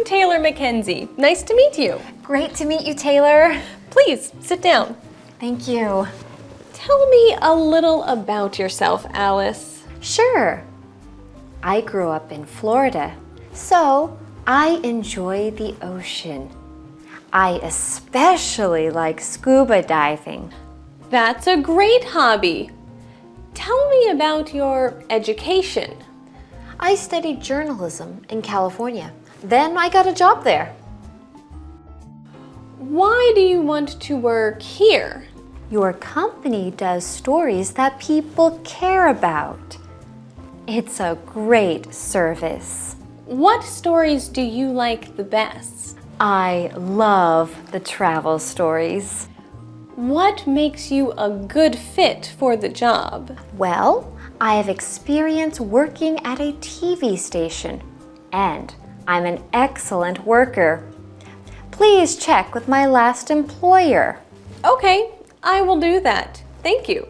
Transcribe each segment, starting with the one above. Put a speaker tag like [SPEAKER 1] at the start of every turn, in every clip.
[SPEAKER 1] I'm Taylor Mackenzie. Nice to meet you.
[SPEAKER 2] Great to meet you, Taylor.
[SPEAKER 1] Please, sit down.
[SPEAKER 2] Thank you.
[SPEAKER 1] Tell me a little about yourself, Alice.
[SPEAKER 2] Sure. I grew up in Florida, so I enjoy the ocean. I especially like scuba diving.
[SPEAKER 1] That's a great hobby. Tell me about your education.
[SPEAKER 2] I studied journalism in California. Then I got a job there.
[SPEAKER 1] Why do you want to work here?
[SPEAKER 2] Your company does stories that people care about. It's a great service.
[SPEAKER 1] What stories do you like the best?
[SPEAKER 2] I love the travel stories.
[SPEAKER 1] What makes you a good fit for the job?
[SPEAKER 2] Well, I have experience working at a TV station, and I'm an excellent worker. Please check with my last employer.
[SPEAKER 1] Okay, I will do that. Thank you.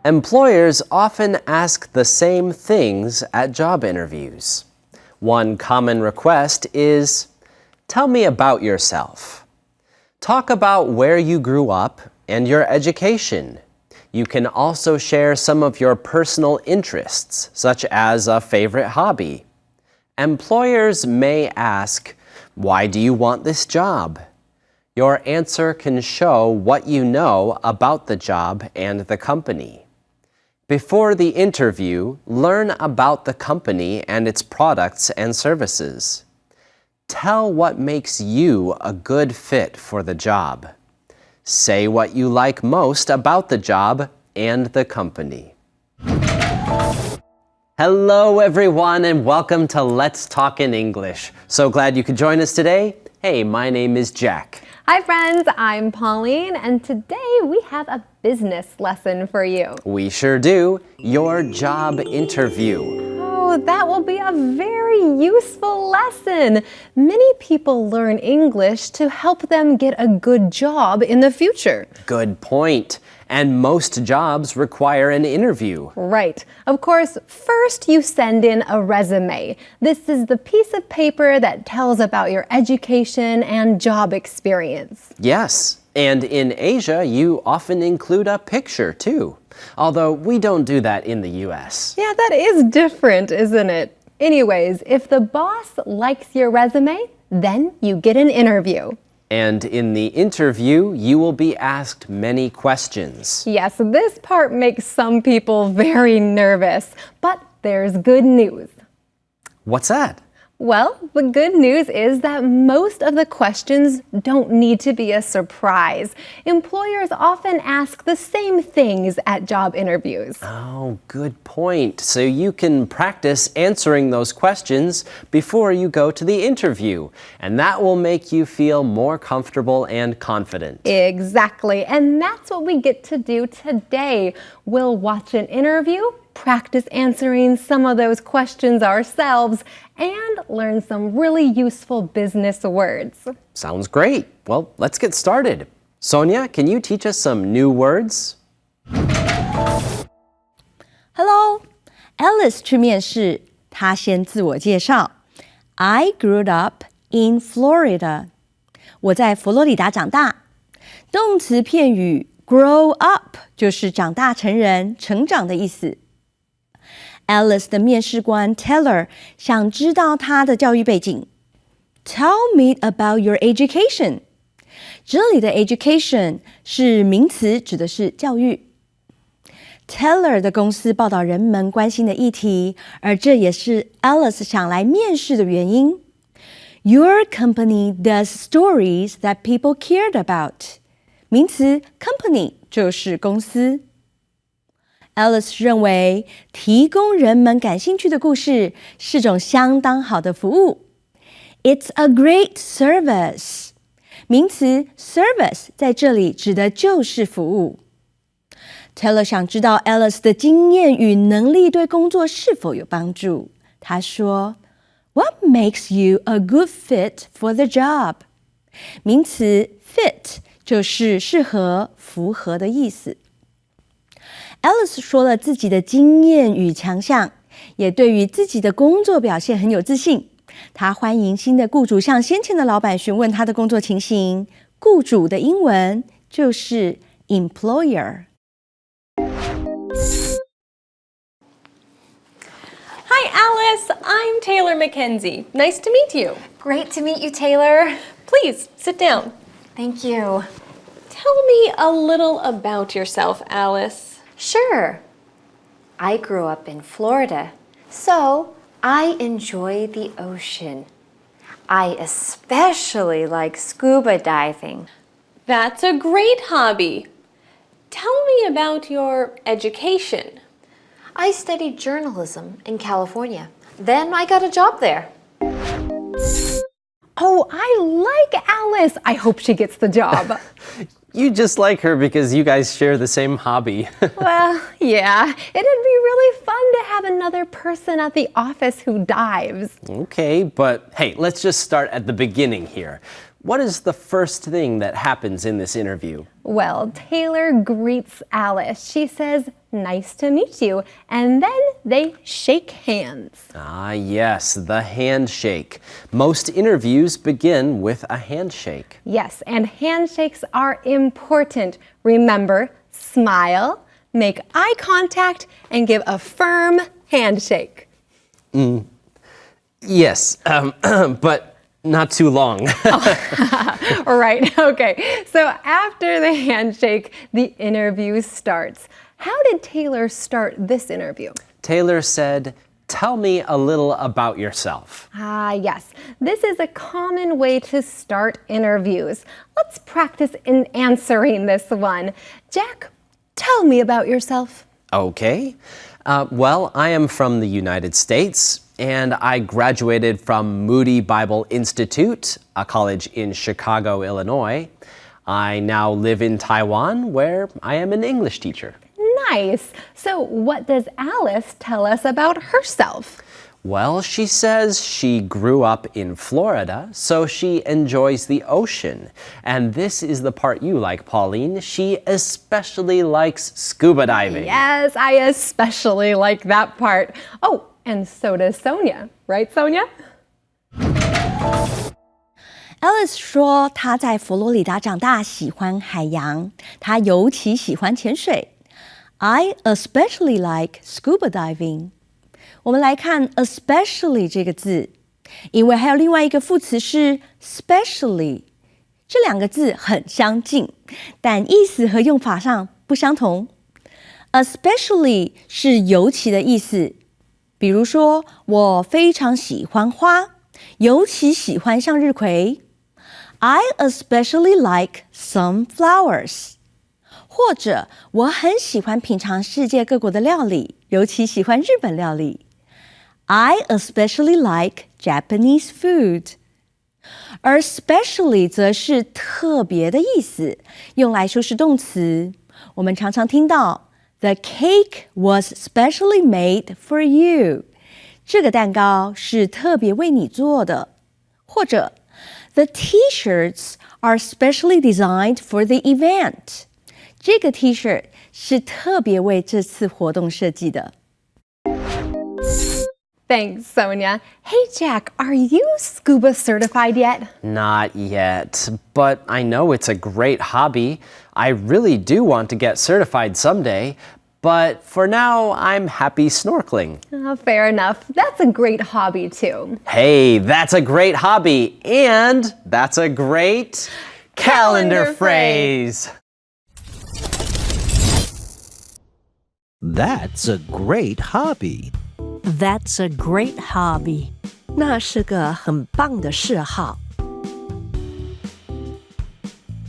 [SPEAKER 3] Employers often ask the same things at job interviews. One common request is, tell me about yourself. Talk about where you grew up and your education. You can also share some of your personal interests, such as a favorite hobby. Employers may ask, why do you want this job? Your answer can show what you know about the job and the company. Before the interview, learn about the company and its products and services. Tell what makes you a good fit for the job. Say what you like most about the job and the company. Hello everyone and welcome to Let's Talk in English. So glad you could join us today. Hey, my name is Jack.
[SPEAKER 4] Hi friends, I'm Pauline, and today we have a business lesson for you.
[SPEAKER 3] We sure do. Your job interview.
[SPEAKER 4] Oh, that will be a very useful lesson. Many people learn English to help them get a good job in the future.
[SPEAKER 3] Good point. And most jobs require an interview.
[SPEAKER 4] Right. Of course, first you send in a resume. This is the piece of paper that tells about your education and job experience.
[SPEAKER 3] Yes. And in Asia, you often include a picture too. Although we don't do that in the US.
[SPEAKER 4] Yeah, that is different, isn't it? Anyways, if the boss likes your resume, then you get an interview.
[SPEAKER 3] And in the interview, you will be asked many questions.
[SPEAKER 4] Yes, this part makes some people very nervous, but there's good news.
[SPEAKER 3] What's that?
[SPEAKER 4] Well, the good news is that most of the questions don't need to be a surprise. Employers often ask the same things at job interviews.
[SPEAKER 3] Oh, good point. So you can practice answering those questions before you go to the interview, and that will make you feel more comfortable and confident.
[SPEAKER 4] Exactly, and that's what we get to do today. We'll watch an interview, practice answering some of those questions ourselves, and learn some really useful business words.
[SPEAKER 3] Sounds great. Well, let's get started. Sonia, can you teach us some new words?
[SPEAKER 5] Hello, Alice 去面试，她先自我介绍。I grew up in Florida. 我在佛罗里达长大。动词片语 grow up 就是长大成人、成长的意思。Alice 的面试官 Taylor 想知道她的教育背景。Tell me about your education. 这里的 education 是名词，指的是教育。Taylor 的公司报道人们关心的议题，而这也是 Alice 想来面试的原因。Your company does stories that people cared about. 名词 company 就是公司。Alice 认为提供人们感兴趣的故事是种相当好的服务。It's a great service. 名词 service 在这里指的就是服务。Taylor 想知道 Alice 的经验与能力对工作是否有帮助。他说 What makes you a good fit for the job? 名词 fit 就是适合、符合的意思。Alice 说了自己的经验与强项，也对于自己的工作表现很有自信。他欢迎新的雇主向先前的老板询问他的工作情形。雇主的英文就是 employer。Hi,
[SPEAKER 1] Alice. I'm Taylor Mackenzie. Nice to meet you.
[SPEAKER 2] Great to meet you, Taylor.
[SPEAKER 1] Please sit down.
[SPEAKER 2] Thank you.
[SPEAKER 1] Tell me a little about yourself, Alice.
[SPEAKER 2] Sure. I grew up in Florida, so I enjoy the ocean. I especially like scuba diving.
[SPEAKER 1] That's a great hobby. Tell me about your education.
[SPEAKER 2] I studied journalism in California. Then I got a job there.
[SPEAKER 4] Oh, I like Alice. I hope she gets the job.
[SPEAKER 3] You just like her because you guys share the same hobby.
[SPEAKER 4] Well, yeah, it'd be really fun to have another person at the office who dives.
[SPEAKER 3] Okay, but hey, let's just start at the beginning here. What is the first thing that happens in this interview?
[SPEAKER 4] Well, Taylor greets Alice. She says, "Nice to meet you," and then they shake hands.
[SPEAKER 3] Ah, yes, the handshake. Most interviews begin with a handshake.
[SPEAKER 4] Yes, and handshakes are important. Remember, smile, make eye contact, and give a firm handshake.
[SPEAKER 3] Yes, but not too long.
[SPEAKER 4] Right, okay. So after the handshake, the interview starts. How did Taylor start this interview?
[SPEAKER 3] Taylor said, "Tell me a little about yourself."
[SPEAKER 4] Ah, yes. This is a common way to start interviews. Let's practice in answering this one. Jack, tell me about yourself.
[SPEAKER 3] Okay. Well, I am from the United States, and I graduated from Moody Bible Institute, a college in Chicago, Illinois. I now live in Taiwan, where I am an English teacher.
[SPEAKER 4] Nice. So what does Alice tell us about herself?
[SPEAKER 3] Well, she says she grew up in Florida, so she enjoys the ocean. And this is the part you like, Pauline. She especially likes scuba diving.
[SPEAKER 4] Yes, I especially like that part. Oh, and so does Sonia. Right, Sonia?
[SPEAKER 5] Alice 说她在佛罗里达长大，喜欢海洋，她尤其喜欢潜水。I especially like scuba diving. 我们来看 especially 这个字，因为还有另外一个副词是 specially， 这两个字很相近，但意思和用法上不相同。Especially 是尤其的意思，比如说我非常喜欢花，尤其喜欢向日葵。I especially like some flowers. 或者我很喜欢品尝世界各国的料理，尤其喜欢日本料理。I especially like Japanese food. 而 especially 则是特别的意思，用来修饰动词。我们常常听到 The cake was specially made for you. 这个蛋糕是特别为你做的。或者 The t-shirts are specially designed for the event. 这个 T-shirt 是特别为这次活动设计的。
[SPEAKER 4] Thanks, Sonia. Hey, Jack, are you scuba certified yet?
[SPEAKER 3] Not yet, but I know it's a great hobby. I really do want to get certified someday, but for now, I'm happy snorkeling.
[SPEAKER 4] Fair enough. That's a great hobby, too.
[SPEAKER 3] Hey, that's a great hobby, and that's a great calendar phrase.
[SPEAKER 6] That's a great hobby.
[SPEAKER 7] That's a great hobby.
[SPEAKER 5] 那是个很棒的嗜好。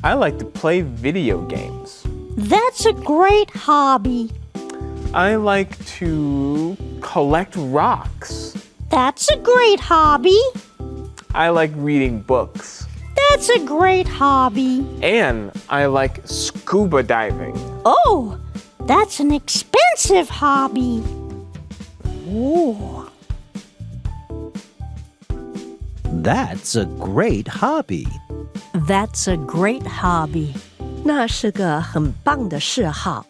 [SPEAKER 8] I like to play video games.
[SPEAKER 7] That's a great hobby.
[SPEAKER 8] I like to collect rocks.
[SPEAKER 7] That's a great hobby.
[SPEAKER 8] I like reading books.
[SPEAKER 7] That's a great hobby.
[SPEAKER 8] And I like scuba diving.
[SPEAKER 7] Oh, that's an expensive hobby.
[SPEAKER 5] Oh.
[SPEAKER 6] That's a great hobby.
[SPEAKER 7] That's a great hobby.
[SPEAKER 5] 那是个很棒的嗜好。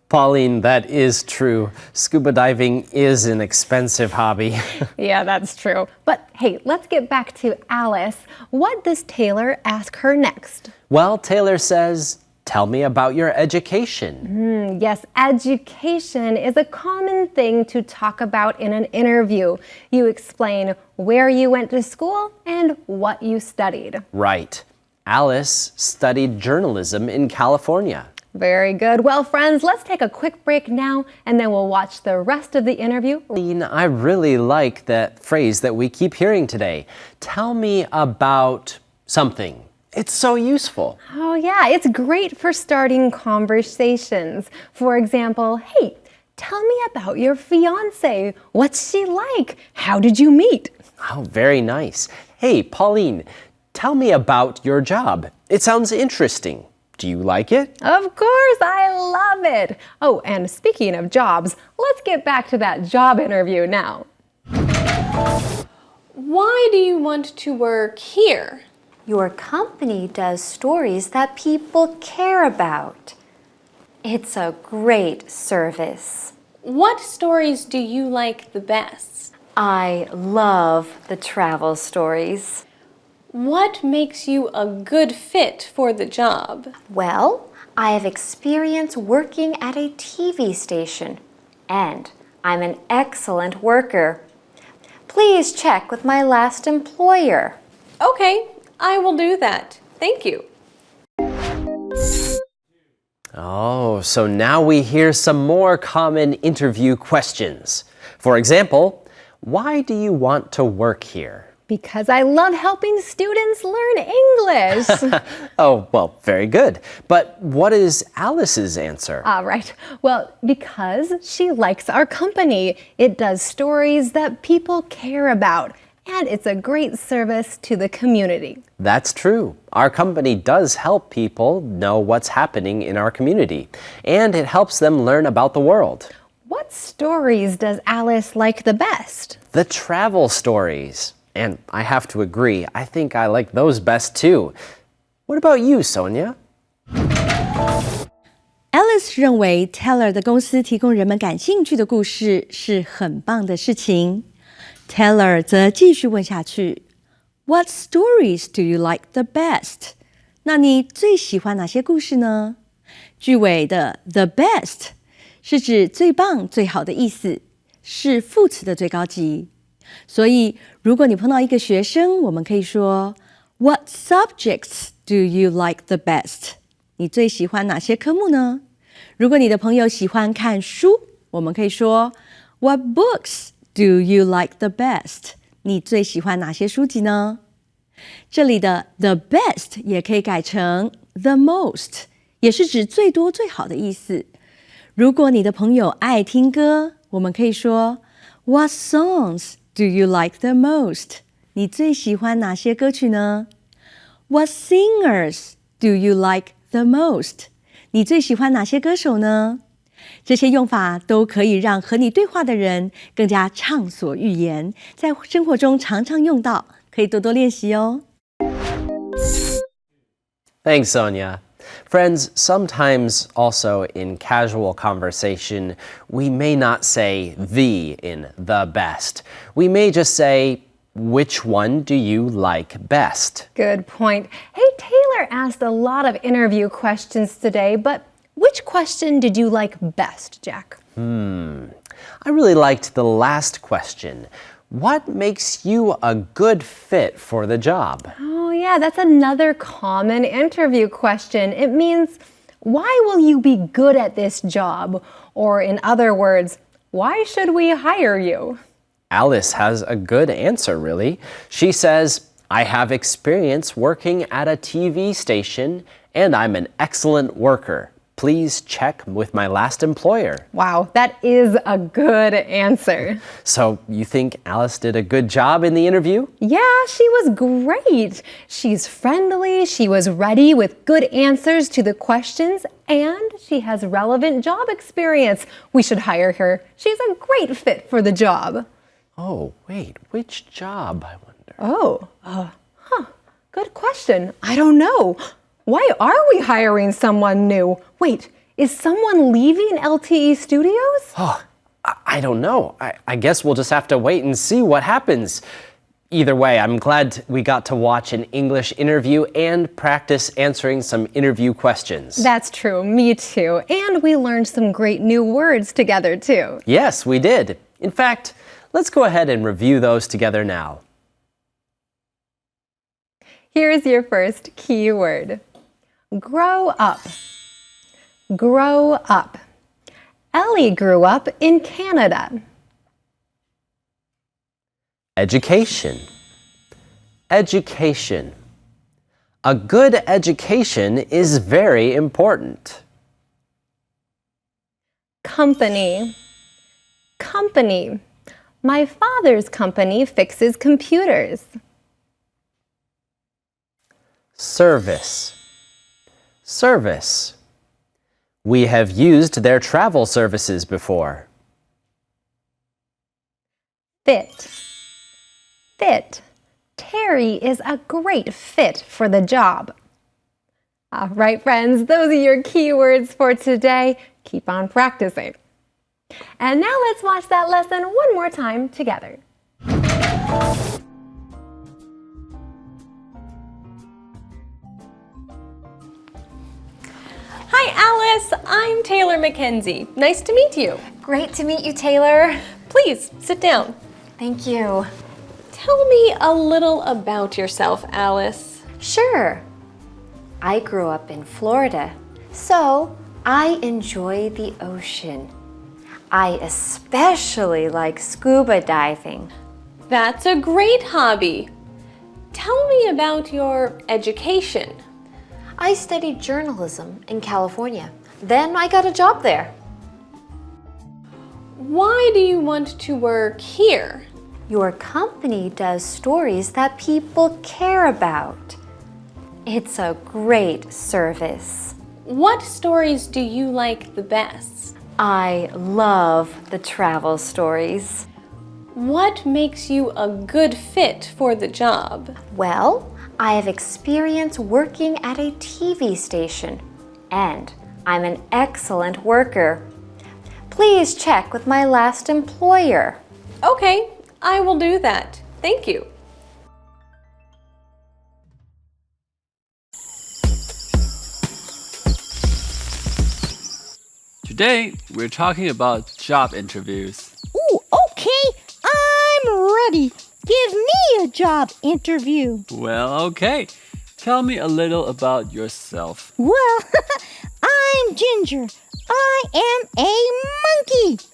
[SPEAKER 3] Pauline, that is true. Scuba diving is an expensive hobby.
[SPEAKER 4] Yeah, that's true. But hey, let's get back to Alice. What does Taylor ask her next?
[SPEAKER 3] Well, Taylor says, tell me about your education.
[SPEAKER 4] Yes, education is a common thing to talk about in an interview. You explain where you went to school and what you studied.
[SPEAKER 3] Right. Alice studied journalism in California.
[SPEAKER 4] Very good. Well, friends, let's take a quick break now, and then we'll watch the rest of the interview.
[SPEAKER 3] I really like that phrase that we keep hearing today. Tell me about something. It's so useful.
[SPEAKER 4] Oh, yeah, it's great for starting conversations. For example, hey, tell me about your fiance. What's she like? How did you meet?
[SPEAKER 3] Oh, very nice. Hey, Pauline, tell me about your job. It sounds interesting. Do you like it?
[SPEAKER 4] Of course, I love it. Oh, and speaking of jobs, let's get back to that job interview now.
[SPEAKER 1] Why do you want to work here?
[SPEAKER 2] Your company does stories that people care about. It's a great service.
[SPEAKER 1] What stories do you like the best?
[SPEAKER 2] I love the travel stories.
[SPEAKER 1] What makes you a good fit for the job?
[SPEAKER 2] Well, I have experience working at a TV station, and I'm an excellent worker. Please check with my last employer.
[SPEAKER 1] Okay, I will do that. Thank you.
[SPEAKER 3] Oh, so now we hear some more common interview questions. For example, why do you want to work here?
[SPEAKER 4] Because I love helping students learn English.
[SPEAKER 3] Oh, well, very good. But what is Alice's answer?
[SPEAKER 4] Right. Well, because she likes our company. It does stories that people care about, and it's a great service to the community.
[SPEAKER 3] That's true. Our company does help people know what's happening in our community, and it helps them learn about the world.
[SPEAKER 4] What stories does Alice like the best?
[SPEAKER 3] The travel stories. And I have to agree, I think I like those best too. What about you, Sonia?
[SPEAKER 5] Alice 认为 Taylor 的公司提供人们感兴趣的故事是很棒的事情。Taylor 则继续问下去 ：What stories do you like the best？ 那你最喜欢哪些故事呢？句尾的 the best 是指最棒、最好的意思，是副词的最高级。所以，如果你碰到一个学生，我们可以说 What subjects do you like the best？ 你最喜欢哪些科目呢？如果你的朋友喜欢看书，我们可以说 What books do you like the best？ 你最喜欢哪些书籍呢？这里的 the best 也可以改成 the most， 也是指最多最好的意思。如果你的朋友爱听歌，我们可以说 What songs do you like the most？ 你最喜欢哪些歌曲呢？ What singers do you like the most？ 你最喜欢哪些歌手呢？这些用法都可以让和你对话的人更加畅所欲言，在生活中常常用到，可以多多练习哦。
[SPEAKER 3] Thanks, Sonia. Friends, sometimes also in casual conversation, we may not say the in the best. We may just say, which one do you like best?
[SPEAKER 4] Good point. Hey, Taylor asked a lot of interview questions today, but which question did you like best, Jack?
[SPEAKER 3] I really liked the last question. What makes you a good fit for the job?
[SPEAKER 4] Oh, yeah, that's another common interview question. It means, why will you be good at this job? Or in other words, why should we hire you?
[SPEAKER 3] Alice has a good answer, really. She says, I have experience working at a TV station, and I'm an excellent worker. Please check with my last employer.
[SPEAKER 4] Wow, that is a good answer.
[SPEAKER 3] So you think Alice did a good job in the interview?
[SPEAKER 4] Yeah, she was great. She's friendly, she was ready with good answers to the questions, and she has relevant job experience. We should hire her. She's a great fit for the job.
[SPEAKER 3] Oh, wait, which job, I wonder?
[SPEAKER 4] Good question. I don't know. Why are we hiring someone new? Wait, Is someone leaving LTE Studios?
[SPEAKER 3] I don't know. I guess we'll just have to wait and see what happens. Either way, I'm glad we got to watch an English interview and practice answering some interview questions.
[SPEAKER 4] That's true, me too. And we learned some great new words together too.
[SPEAKER 3] Yes, we did. In fact, let's go ahead and review those together now.
[SPEAKER 4] Here's your first key word. Grow up. Grow up. Ellie grew up in Canada.
[SPEAKER 3] Education. Education. A good education is very important.
[SPEAKER 4] Company. Company. My father's company fixes computers.
[SPEAKER 3] Service. Service. We have used their travel services before.
[SPEAKER 4] Fit. Fit. Terry is a great fit for the job. All right, friends, those are your keywords for today. Keep on practicing. And now let's watch that lesson one more time together.
[SPEAKER 1] Hi, Alice. I'm Taylor Mackenzie. Nice to meet you.
[SPEAKER 2] Great to meet you, Taylor.
[SPEAKER 1] Please sit down.
[SPEAKER 2] Thank you.
[SPEAKER 1] Tell me a little about yourself, Alice.
[SPEAKER 2] Sure. I grew up in Florida, so I enjoy the ocean. I especially like scuba diving.
[SPEAKER 1] That's a great hobby. Tell me about your education.
[SPEAKER 2] I studied journalism in California. Then I got a job there.
[SPEAKER 1] Why do you want to work here?
[SPEAKER 2] Your company does stories that people care about. It's a great service.
[SPEAKER 1] What stories do you like the best?
[SPEAKER 2] I love the travel stories.
[SPEAKER 1] What makes you a good fit for the job?
[SPEAKER 2] Well, I have experience working at a TV station, and I'm an excellent worker. Please check with my last employer.
[SPEAKER 1] Okay, I will do that. Thank you.
[SPEAKER 9] Today, we're talking about job interviews.
[SPEAKER 7] Ooh, okay, I'm ready. Give me a job interview.
[SPEAKER 9] Well, okay. Tell me a little about yourself.
[SPEAKER 7] Well, I'm Ginger. I am a monkey.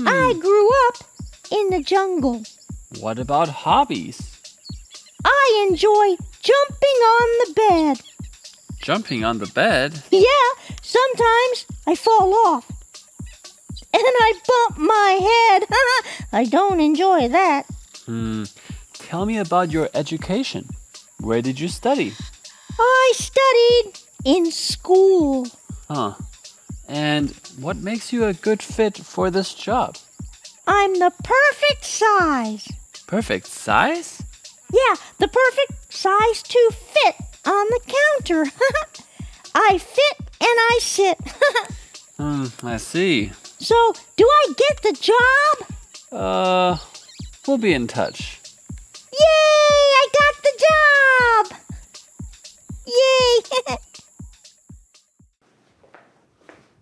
[SPEAKER 7] I grew up in the jungle.
[SPEAKER 9] What about hobbies?
[SPEAKER 7] I enjoy jumping on the bed.
[SPEAKER 9] Jumping on the bed?
[SPEAKER 7] Yeah, sometimes I fall off. And I bump my head. I don't enjoy that.
[SPEAKER 9] Tell me about your education. Where did you study?
[SPEAKER 7] I studied in school.
[SPEAKER 9] Huh. And what makes you a good fit for this job?
[SPEAKER 7] I'm the perfect size.
[SPEAKER 9] Perfect size?
[SPEAKER 7] Yeah, the perfect size to fit on the counter. I fit and I sit.
[SPEAKER 9] I see.
[SPEAKER 7] So, do I get the job?
[SPEAKER 9] We'll be in touch.
[SPEAKER 7] Yay! I got the job! Yay!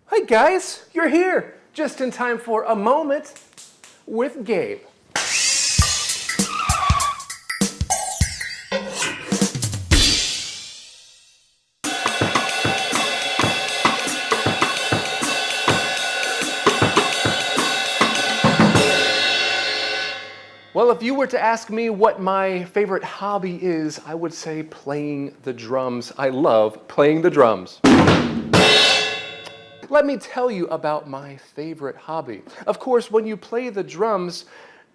[SPEAKER 10] Hi guys, you're here just in time for a moment with Gabe. Well, if you were to ask me what my favorite hobby is, I would say playing the drums. I love playing the drums. Let me tell you about my favorite hobby. Of course, when you play the drums,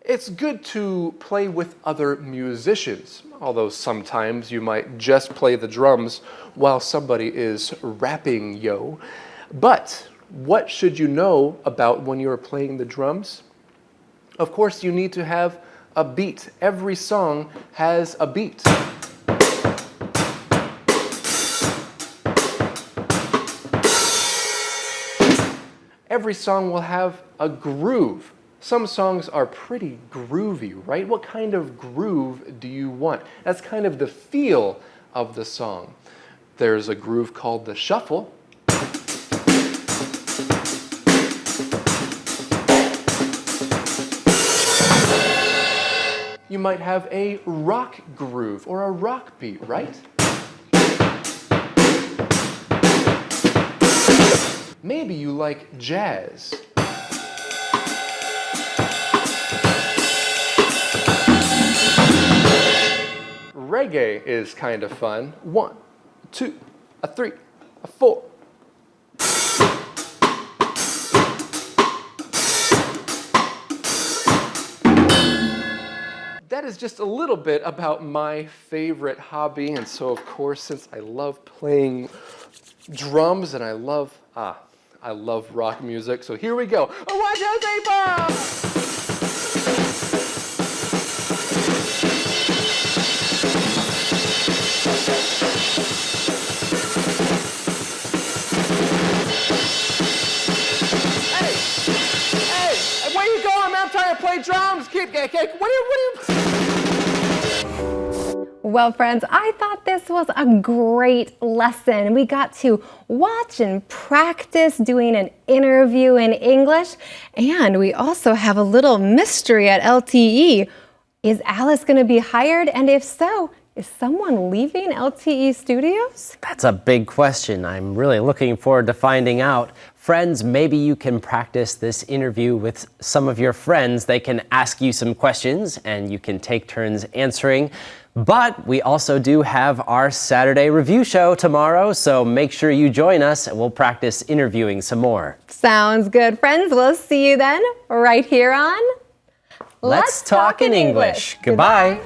[SPEAKER 10] it's good to play with other musicians, although sometimes you might just play the drums while somebody is rapping, yo. But what should you know about when you're playing the drums? Of course, you need to have a beat. Every song has a beat. Every song will have a groove. Some songs are pretty groovy, right? What kind of groove do you want? That's kind of the feel of the song. There's a groove called the shuffle. You might have a rock groove or a rock beat, right? Maybe you like jazz. Reggae is kind of fun. 1, 2, 3, 4. That is just a little bit about my favorite hobby, and so of course, since I love playing drums and I love rock music, so here we go. 1, 2, 3, 4! Play drums, what are you?
[SPEAKER 4] Well, friends, I thought this was a great lesson. We got to watch and practice doing an interview in English, and we also have a little mystery at LTE. Is Alice going to be hired? And if so, is someone leaving LTE Studios?
[SPEAKER 3] That's a big question. I'm really looking forward to finding out. Friends, maybe you can practice this interview with some of your friends. They can ask you some questions and you can take turns answering. But we also do have our Saturday review show tomorrow, so make sure you join us and we'll practice interviewing some more.
[SPEAKER 4] Sounds good, friends. We'll see you then right here on
[SPEAKER 3] Let's Talk in English. Goodbye.